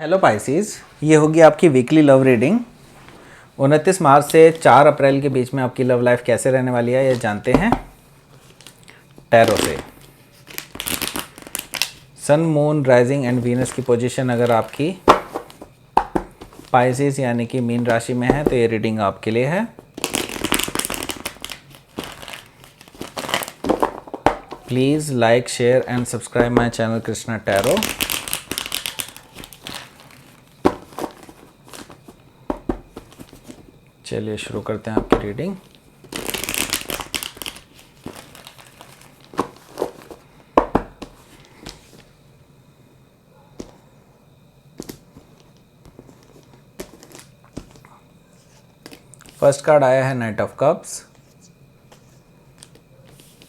Hello Pisces, ये होगी आपकी वीकली लव रीडिंग। 29 मार्च से 4 अप्रैल के बीच में आपकी लव लाइफ कैसे रहने वाली है ये जानते हैं टैरो से। सन, मून, राइजिंग एंड वीनस की पोजीशन अगर आपकी पाइसिस यानी कि मीन राशि में है तो ये रीडिंग आपके लिए है। Please like, share and subscribe my channel Krishna tarot. चलिए शुरू करते हैं आपकी रीडिंग। फर्स्ट कार्ड आया है night of cups,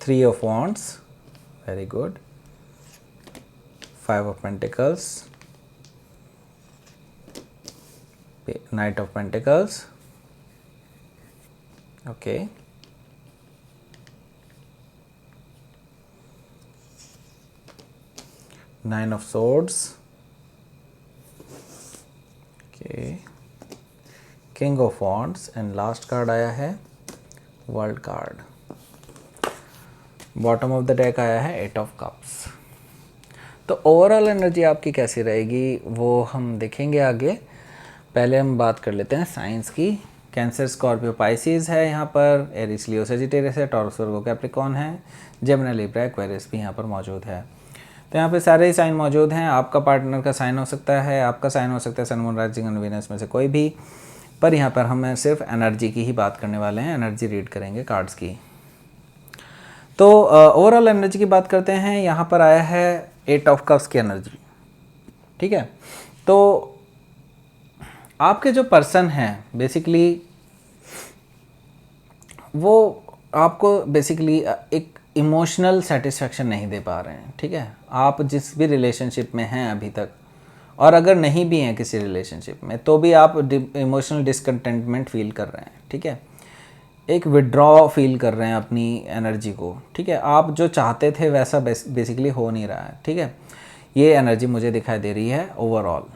3 of wands, very good, 5 of pentacles, night of pentacles, okay, 9 of swords, okay, king of wands and last card आया है world card. Bottom of the deck आया है 8 of cups. तो overall energy आपकी कैसी रहेगी वो हम देखेंगे आगे। पहले हम बात कर लेते हैं साइंस की। कैंसर, स्कॉर्पियो, पाइसिस है यहाँ पर, एरिस, लियो, सजिटेरियस है, टॉरस, वर्गो, कैप्रिकॉर्न है, जेमिनी, लिब्रा, एक्वेरियस भी यहाँ पर मौजूद है। तो यहाँ पे सारे ही साइन मौजूद हैं। आपका पार्टनर का साइन हो सकता है, आपका साइन हो सकता है, सन, मून, राइजिंग एंड वीनस में से कोई भी। पर यहाँ पर हम सिर्फ एनर्जी की ही बात करने वाले हैं, एनर्जी रीड करेंगे कार्ड्स की। तो ओवरऑल एनर्जी की बात करते हैं। यहाँ पर आया है 8 ऑफ कप्स की एनर्जी, ठीक है। तो आपके जो पर्सन हैं बेसिकली वो आपको बेसिकली एक इमोशनल सेटिस्फेक्शन नहीं दे पा रहे हैं, ठीक है। आप जिस भी रिलेशनशिप में हैं अभी तक, और अगर नहीं भी हैं किसी रिलेशनशिप में, तो भी आप इमोशनल डिसकंटेंटमेंट फील कर रहे हैं, ठीक है। एक विड्रॉ फील कर रहे हैं अपनी एनर्जी को, ठीक है। आप जो चाहते थे वैसा बेसिकली हो नहीं रहा है, ठीक है। ये एनर्जी मुझे दिखाई दे रही है ओवरऑल।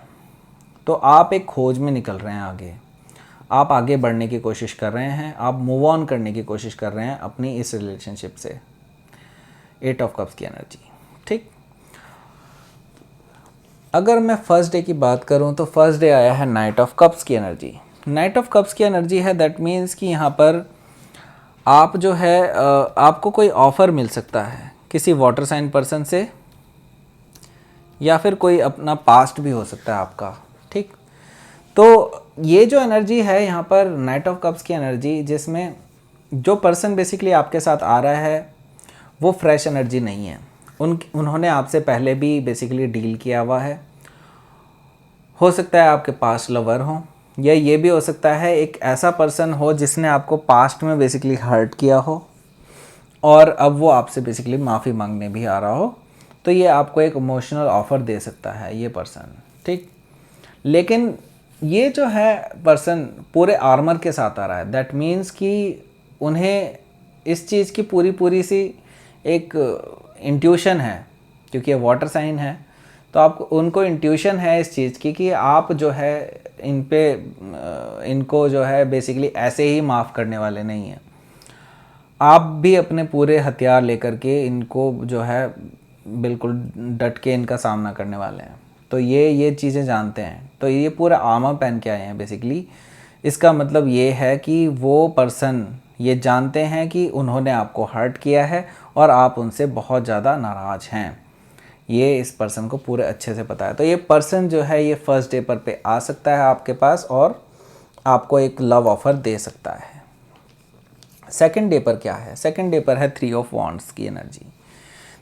तो आप एक खोज में निकल रहे हैं आगे, आप आगे बढ़ने की कोशिश कर रहे हैं, आप मूव ऑन करने की कोशिश कर रहे हैं अपनी इस रिलेशनशिप से। 8 ऑफ कप्स की एनर्जी, ठीक। अगर मैं फर्स्ट डे की बात करूं तो फर्स्ट डे आया है नाइट ऑफ कप्स की एनर्जी। नाइट ऑफ कप्स की एनर्जी है, दैट मीन्स कि यहाँ पर आप जो है आपको कोई ऑफ़र मिल सकता है किसी वाटर साइन पर्सन से, या फिर कोई अपना पास्ट भी हो सकता है आपका, ठीक। तो ये जो एनर्जी है यहाँ पर नाइट ऑफ कप्स की एनर्जी, जिसमें जो पर्सन बेसिकली आपके साथ आ रहा है वो फ्रेश एनर्जी नहीं है। उन्होंने आपसे पहले भी बेसिकली डील किया हुआ है। हो सकता है आपके पास्ट लवर हो, या ये भी हो सकता है एक ऐसा पर्सन हो जिसने आपको पास्ट में बेसिकली हर्ट किया हो और अब वो आपसे बेसिकली माफ़ी मांगने भी आ रहा हो। तो ये आपको एक इमोशनल ऑफ़र दे सकता है ये पर्सन, ठीक। लेकिन ये जो है पर्सन पूरे आर्मर के साथ आ रहा है, दैट मीन्स कि उन्हें इस चीज़ की पूरी सी एक इंट्यूशन है, क्योंकि ये वाटर साइन है। तो आपको उनको इंट्यूशन है इस चीज़ की कि आप जो है इनको जो है बेसिकली ऐसे ही माफ़ करने वाले नहीं हैं। आप भी अपने पूरे हथियार लेकर के इनको जो है बिल्कुल डट के इनका सामना करने वाले हैं। तो ये चीज़ें जानते हैं। तो ये पूरा आर्मर पहन के आए हैं बेसिकली। इसका मतलब ये है कि वो पर्सन ये जानते हैं कि उन्होंने आपको हर्ट किया है और आप उनसे बहुत ज़्यादा नाराज़ हैं। ये इस पर्सन को पूरे अच्छे से पता है। तो ये पर्सन जो है ये फर्स्ट डे पे आ सकता है आपके पास और आपको एक लव ऑफ़र दे सकता है। सेकंड डे पर क्या है? सेकंड डे पर है 3 ऑफ वॉन्ड्स की एनर्जी।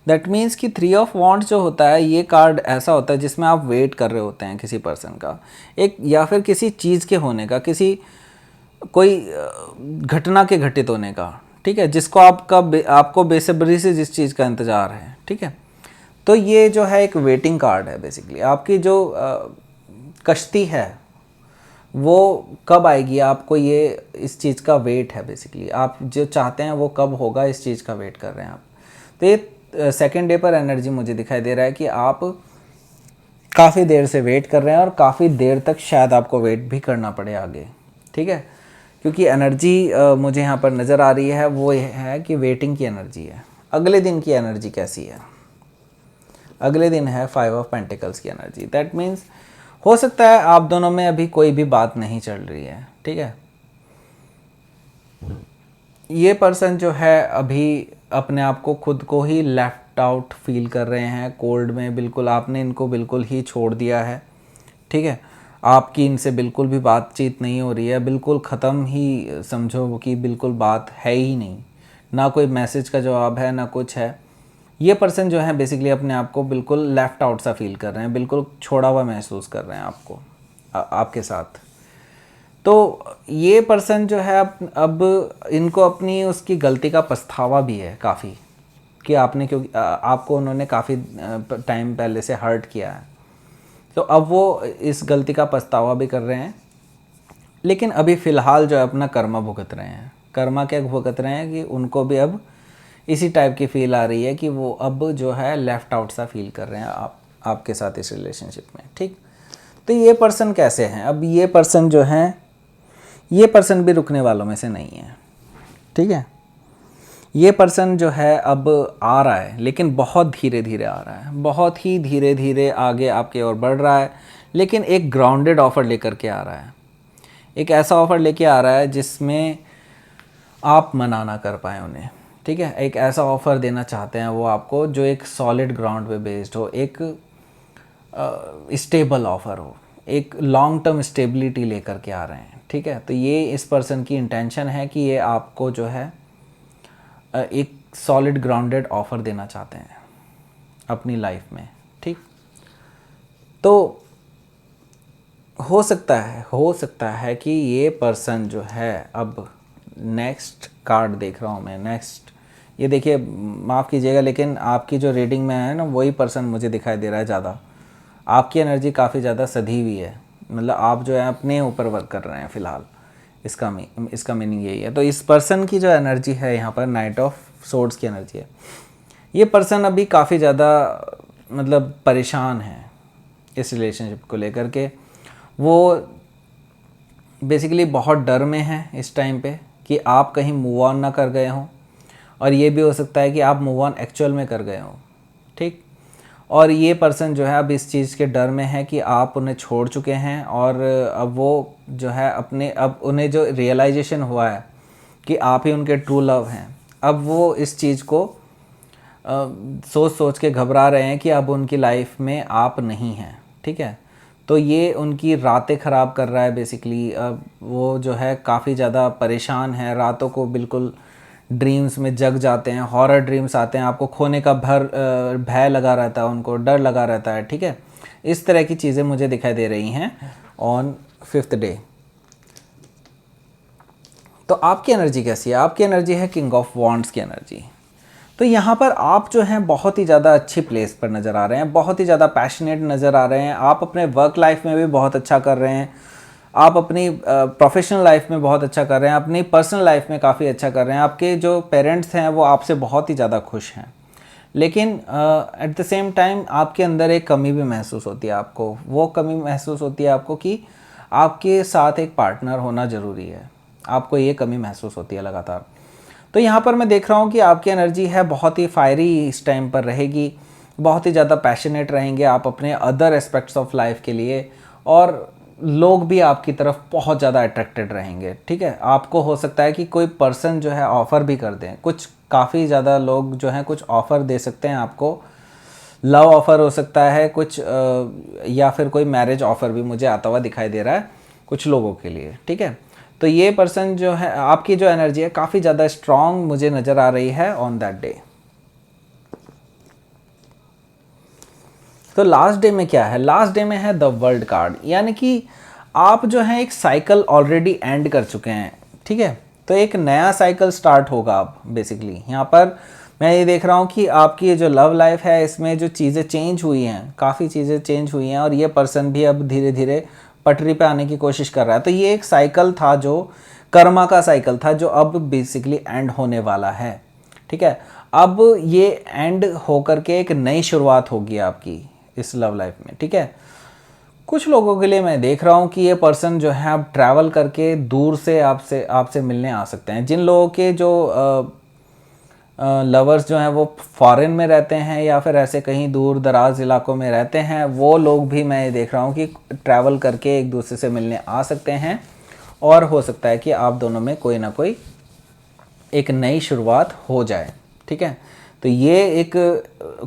दैट मीन्स कि 3 ऑफ वॉन्ड्स जो होता है, ये कार्ड ऐसा होता है जिसमें आप वेट कर रहे होते हैं किसी पर्सन का, एक या फिर किसी चीज़ के होने का, किसी कोई घटना के घटित होने का, ठीक है, जिसको आपको बेसब्री से जिस चीज़ का इंतज़ार है, ठीक है। तो ये जो है एक वेटिंग कार्ड है बेसिकली। आपकी जो कश्ती है वो कब आएगी, आपको ये इस चीज़ का वेट है बेसिकली। आप जो चाहते हैं वो कब होगा, इस चीज़ का वेट कर रहे हैं आप। तो ये सेकेंड डे पर एनर्जी मुझे दिखाई दे रहा है कि आप काफ़ी देर से वेट कर रहे हैं और काफ़ी देर तक शायद आपको वेट भी करना पड़े आगे, ठीक है, क्योंकि एनर्जी मुझे यहाँ पर नज़र आ रही है वो ये है कि वेटिंग की एनर्जी है। अगले दिन की एनर्जी कैसी है? अगले दिन है 5 ऑफ पेंटिकल्स की एनर्जी। दैट मीन्स हो सकता है आप दोनों में अभी कोई भी बात नहीं चल रही है, ठीक है। ये पर्सन जो है अभी अपने आप को खुद को ही लेफ्ट आउट फील कर रहे हैं, कोल्ड में, बिल्कुल आपने इनको बिल्कुल ही छोड़ दिया है, ठीक है। आपकी इनसे बिल्कुल भी बातचीत नहीं हो रही है, बिल्कुल ख़त्म ही समझो कि बिल्कुल बात है ही नहीं, ना कोई मैसेज का जवाब है ना कुछ है। ये पर्सन जो है बेसिकली अपने आप को बिल्कुल लेफ़्ट आउट सा फील कर रहे हैं, बिल्कुल छोड़ा हुआ महसूस कर रहे हैं आपको, आपके साथ। तो ये पर्सन जो है अब इनको अपनी उसकी गलती का पछतावा भी है काफ़ी, कि आपने क्योंकि आपको उन्होंने काफ़ी टाइम पहले से हर्ट किया है, तो अब वो इस गलती का पछतावा भी कर रहे हैं। लेकिन अभी फ़िलहाल जो है अपना कर्मा भुगत रहे हैं। कर्मा क्या भुगत रहे हैं कि उनको भी अब इसी टाइप की फ़ील आ रही है कि वो अब जो है लेफ़्ट आउट सा फील कर रहे हैं आपके साथ इस रिलेशनशिप में, ठीक। तो ये पर्सन कैसे हैं? अब ये पर्सन जो हैं, ये पर्सन भी रुकने वालों में से नहीं है, ठीक है। ये पर्सन जो है अब आ रहा है, लेकिन बहुत धीरे धीरे आ रहा है, बहुत ही धीरे धीरे आगे आपके ओर बढ़ रहा है, लेकिन एक ग्राउंडेड ऑफ़र लेकर के आ रहा है। एक ऐसा ऑफ़र लेके आ रहा है जिसमें आप मना ना कर पाएँ उन्हें, ठीक है। एक ऐसा ऑफ़र देना चाहते हैं वो आपको जो एक सॉलिड ग्राउंड पे बेस्ड हो, एक स्टेबल ऑफ़र हो, एक लॉन्ग टर्म स्टेबिलिटी लेकर के आ रहे हैं, ठीक है। तो ये इस पर्सन की इंटेंशन है कि ये आपको जो है एक सॉलिड ग्राउंडेड ऑफ़र देना चाहते हैं अपनी लाइफ में, ठीक। तो हो सकता है कि ये पर्सन जो है अब नेक्स्ट कार्ड देख रहा हूँ मैं, नेक्स्ट, ये देखिए, माफ़ कीजिएगा लेकिन आपकी जो रीडिंग में है ना वही पर्सन मुझे दिखाई दे रहा है ज़्यादा। आपकी एनर्जी काफ़ी ज़्यादा सधी हुई है, मतलब आप जो है अपने ऊपर वर्क कर रहे हैं फ़िलहाल, इसका मीनिंग यही है। तो इस पर्सन की जो एनर्जी है यहाँ पर नाइट ऑफ सोर्ड्स की एनर्जी है। ये पर्सन अभी काफ़ी ज़्यादा मतलब परेशान है इस रिलेशनशिप को लेकर के। वो बेसिकली बहुत डर में है इस टाइम पे कि आप कहीं मूव ऑन ना कर गए हों, और ये भी हो सकता है कि आप मूव ऑन एक्चुअल में कर गए हों, ठीक। और ये पर्सन जो है अब इस चीज़ के डर में है कि आप उन्हें छोड़ चुके हैं, और अब वो जो है अब उन्हें जो रियलाइजेशन हुआ है कि आप ही उनके ट्रू लव हैं, अब वो इस चीज़ को सोच के घबरा रहे हैं कि अब उनकी लाइफ में आप नहीं हैं, ठीक है। तो ये उनकी रातें ख़राब कर रहा है बेसिकली। अब वो जो है काफ़ी ज़्यादा परेशान है, रातों को बिल्कुल ड्रीम्स में जग जाते हैं, हॉरर ड्रीम्स आते हैं, आपको खोने का भय लगा रहता है, उनको डर लगा रहता है, ठीक है। इस तरह की चीज़ें मुझे दिखाई दे रही हैं ऑन 5th डे। तो आपकी एनर्जी कैसी है? आपकी एनर्जी है किंग ऑफ वॉन्ड्स की एनर्जी। तो यहाँ पर आप जो हैं बहुत ही ज़्यादा अच्छी प्लेस पर नज़र आ रहे हैं, बहुत ही ज़्यादा पैशनेट नज़र आ रहे हैं, आप अपने वर्क लाइफ में भी बहुत अच्छा कर रहे हैं, आप अपनी प्रोफेशनल लाइफ में बहुत अच्छा कर रहे हैं, अपनी पर्सनल लाइफ में काफ़ी अच्छा कर रहे हैं। आपके जो पेरेंट्स हैं वो आपसे बहुत ही ज़्यादा खुश हैं, लेकिन एट द सेम टाइम आपके अंदर एक कमी भी महसूस होती है आपको। वो कमी महसूस होती है आपको कि आपके साथ एक पार्टनर होना ज़रूरी है, आपको ये कमी महसूस होती है लगातार। तो यहाँ पर मैं देख रहा हूँ कि आपकी एनर्जी है बहुत ही फायरी इस टाइम पर रहेगी, बहुत ही ज़्यादा पैशनेट रहेंगे आप अपने अदर एस्पेक्ट्स ऑफ लाइफ के लिए, और लोग भी आपकी तरफ बहुत ज़्यादा अट्रैक्टेड रहेंगे, ठीक है। आपको हो सकता है कि कोई पर्सन जो है ऑफ़र भी कर दें, कुछ काफ़ी ज़्यादा लोग जो हैं कुछ ऑफ़र दे सकते हैं आपको, लव ऑफ़र हो सकता है कुछ, या फिर कोई मैरिज ऑफ़र भी मुझे आता हुआ दिखाई दे रहा है कुछ लोगों के लिए, ठीक है। तो ये पर्सन जो है, आपकी जो एनर्जी है काफ़ी ज़्यादा स्ट्रॉन्ग मुझे नज़र आ रही है ऑन दैट डे। तो लास्ट डे में क्या है? लास्ट डे में है द वर्ल्ड कार्ड, यानी कि आप जो है एक साइकिल ऑलरेडी एंड कर चुके हैं, ठीक है। तो एक नया साइकिल स्टार्ट होगा अब बेसिकली। यहाँ पर मैं ये देख रहा हूँ कि आपकी जो लव लाइफ है इसमें जो चीज़ें चेंज हुई हैं, काफ़ी चीज़ें चेंज हुई हैं, और ये पर्सन भी अब धीरे धीरे पटरी पे आने की कोशिश कर रहा है। तो ये एक साइकिल था जो कर्मा का साइकिल था, जो अब बेसिकली एंड होने वाला है, ठीक है। अब ये एंड होकर के एक नई शुरुआत होगी आपकी इस लव लाइफ में, ठीक है। कुछ लोगों के लिए मैं देख रहा हूँ कि ये पर्सन जो है अब ट्रैवल करके दूर से आपसे मिलने आ सकते हैं। जिन लोगों के जो लवर्स जो हैं वो फॉरेन में रहते हैं या फिर ऐसे कहीं दूर दराज इलाकों में रहते हैं, वो लोग भी मैं देख रहा हूँ कि ट्रैवल करके एक दूसरे से मिलने आ सकते हैं, और हो सकता है कि आप दोनों में कोई ना कोई एक नई शुरुआत हो जाए। ठीक है, तो ये एक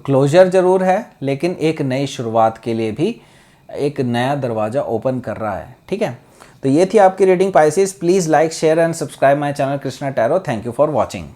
क्लोजर ज़रूर है, लेकिन एक नई शुरुआत के लिए भी एक नया दरवाज़ा ओपन कर रहा है। ठीक है, तो ये थी आपकी reading Pisces. Please like share and subscribe my channel Krishna tarot. Thank you for watching.